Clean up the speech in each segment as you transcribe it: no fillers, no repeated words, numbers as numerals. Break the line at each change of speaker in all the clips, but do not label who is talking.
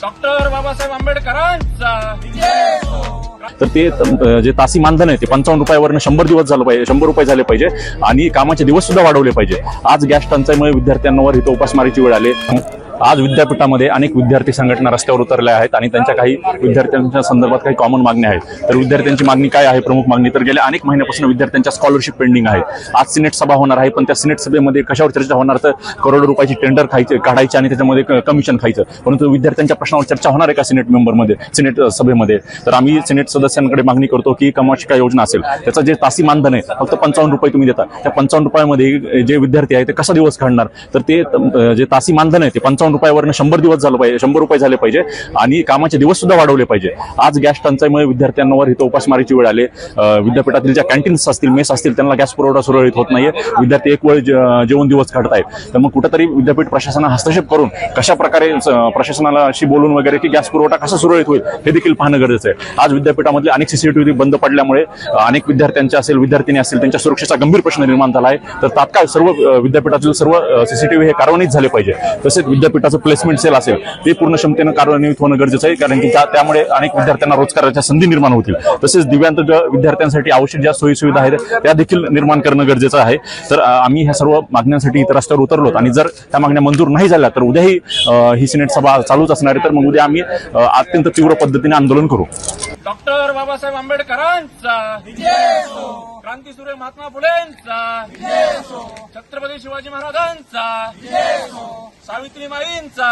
Doctor Babasaheb आंबेडकरांचा
तर ते जे तासी मानधन आहे ते 55 रुपयावरनं 100 दिवस झालं पाहिजे, 100 रुपये झाले पाहिजे आणि कामाचे दिवस सुद्धा वाढवले पाहिजे. आज गॅस टंचाईमुळे विद्यार्थ्यांवर इथं उपासमारीची वेळ आली. आज विद्यापीठामध्ये अनेक विद्यार्थी संघटना रस्त्यावर उतरल्या आहेत आणि त्यांच्या काही विद्यार्थ्यांच्या संदर्भात काही कॉमन मागण्या आहेत. तर विद्यार्थ्यांची मागणी काय आहे? प्रमुख मागणी तर गेल्या अनेक महिन्यापासून विद्यार्थ्यांच्या स्कॉलरशिप पेंडिंग आहे. आज सिनेट सभा होणार आहे, पण त्या सिनेट सभेमध्ये कशावर चर्चा होणार? तर करोडो रुपयाची टेंडर काढायची आणि त्याच्यामध्ये कमिशन खायचं. परंतु विद्यार्थ्यांच्या प्रश्नावर चर्चा होणार आहे का सिनेट सभेमध्ये? तर आम्ही सिनेट सदस्यांकडे मागणी करतो की कमाशिका योजना असेल त्याचं जे तासी मानधन आहे फक्त 55 रुपये तुम्ही देता. त्या 55 रुपयामध्ये जे विद्यार्थी आहे ते कसा दिवस काढणार? तर ते जे तासी मानधन आहे ते 55 रुपयावरनं 100 दिवस झालं पाहिजे, 100 रुपये झाले पाहिजे आणि कामाचे दिवस सुद्धा वाढवले पाहिजे. आज गॅस टंचाईमुळे विद्यार्थ्यांवर इथं उपासमारीची वेळ आली. विद्यापीठातील ज्या कॅन्टीन्स असतील, मेस असतील, त्यांना गॅस पुरवठा सुरळीत होत नाहीये. विद्यार्थी एक वेळ जेवण दिवस काढतायत. तर मग कुठेतरी विद्यापीठ प्रशासनाने हस्तक्षेप करून कशा प्रकारे प्रशासनाला अशी बोलून वगैरे की गॅस पुरवठा कसा सुरळीत होईल हे देखील पाहणं गरजेचं आहे. आज विद्यापीठामधले अनेक सीसीटीव्ही बंद पडल्यामुळे अनेक विद्यार्थ्यांचे असेल, विद्यार्थिनी असेल, त्यांच्या सुरक्षेचा गंभीर प्रश्न निर्माण झाला आहे. तर तात्काळ सर्व विद्यापीठातील सर्व सीसीटीव्ही हे कार्यान्वित झाले पाहिजे. तसेच विद्यापीठाचं प्लेसमेंट सेल असेल ते पूर्ण क्षमतेनं कार्यान्वित होणं गरजेचं आहे, कारण की त्यामुळे अनेक विद्यार्थ्यांना रोजगाराच्या संधी निर्माण होतील. तसेच दिव्यांग विद्यार्थ्यांसाठी आवश्यक ज्या सोयी सुविधा आहेत त्या देखील निर्माण करणं गरजेचं आहे. तर आम्ही ह्या सर्व मागण्यांसाठी इतर रस्त्यावर उतरलो आणि जर त्या मागण्या मंजूर नाही झाल्या तर उद्याही ही सिनेट सभा चालूच असणार आहे. तर मग उद्या आम्ही अत्यंत तीव्र पद्धतीने आंदोलन करू.
डॉक्टर बाबासाहेब आंबेडकरांचा, क्रांतीसूर्य महात्मा फुलेंचा, छत्रपती शिवाजी महाराजांचा, सावित्रीमाईंचा,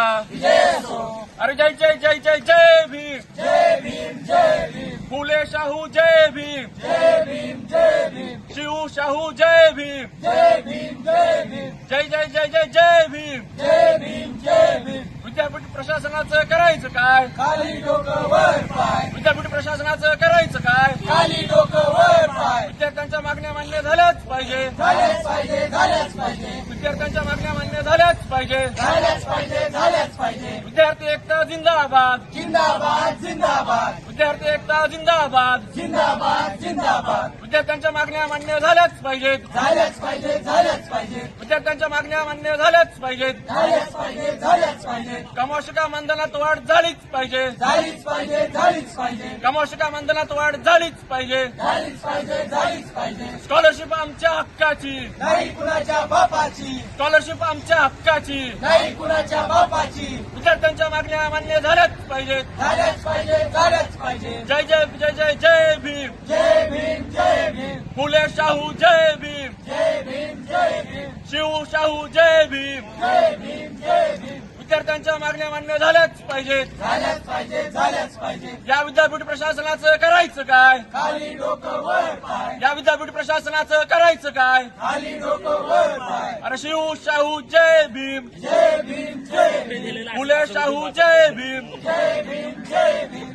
अरे जय जय जय जय जय भीम, जय भीम जय भीम, फुले शाहू जय भीम, जय भीम जय भीम, शिव शाहू जय भीम, जय भीम जय भीम, जय जय जय जय जय भीम, जय भीम जय भीम. विद्यापीठ प्रशासनाचं करायचं काय?
खाली डोकं वर पाय,
विद्यापीठ प्रशासनाचं करायचं काय?
खाली डोकं वर पाय,
विद्यार्थ्यांच्या मागण्या मान्य झाल्याच पाहिजे,
झाल्याच पाहिजे, झाल्याच पाहिजे,
विद्यार्थ्यांच्या मागण्या मान्य झाल्याच पाहिजे,
झाल्याच पाहिजे, झाल्याच पाहिजे.
विद्यार्थी एकता जिंदाबाद,
जिंदाबाद जिंदाबाद,
विद्यार्थी एकता जिंदाबाद,
जिंदाबाद जिंदाबाद,
विद्यार्थ्यांच्या मागण्या मान्य झाल्याच पाहिजेत,
झाल्याच पाहिजे, झाल्याच पाहिजे,
विद्यार्थ्यांच्या मागण्या मान्य झाल्याच पाहिजेत,
झाल्याच पाहिजे, झाल्याच पाहिजे,
कमाशिका मानधनात वाढ झालीच पाहिजे,
झालीच पाहिजे, झालीच पाहिजे,
कमाशिका मानधनात वाढ झालीच पाहिजे,
झालीच पाहिजे, झालीच पाहिजे.
स्कॉलरशिप आमच्या हक्काची,
नाही कुणाच्या बापाची,
स्कॉलरशिप आमच्या हक्काची,
नाही कुणाच्या बापाची,
विद्यार्थ्यांच्या मागण्या मान्य झाल्याच पाहिजेत.
झाल्याच पाहिजे, झाल्याच पाहिजे.
जय जय जय जय जय भीम,
जय भीम जय भीम,
फुले शाहू जय भीम,
जय भीम जय भीम,
शिव शाहू जय भीम.
जय भीम जय भीम.
विद्यार्थ्यांच्या मागण्या मान्य झाल्याच पाहिजेत.
झाल्याच पाहिजे, झाल्याच पाहिजे.
या विद्यापीठ प्रशासनाचं करायचं काय?
खाली डोकं वर पाय,
या विद्यापीठ प्रशासनाचं करायचं काय?
खाली डोकं वर पाय,
अरे शिव शाहू जय भीम,
जय भीम जय भीम,
फुले शाहू जय भीम.
जय भीम जय भीम,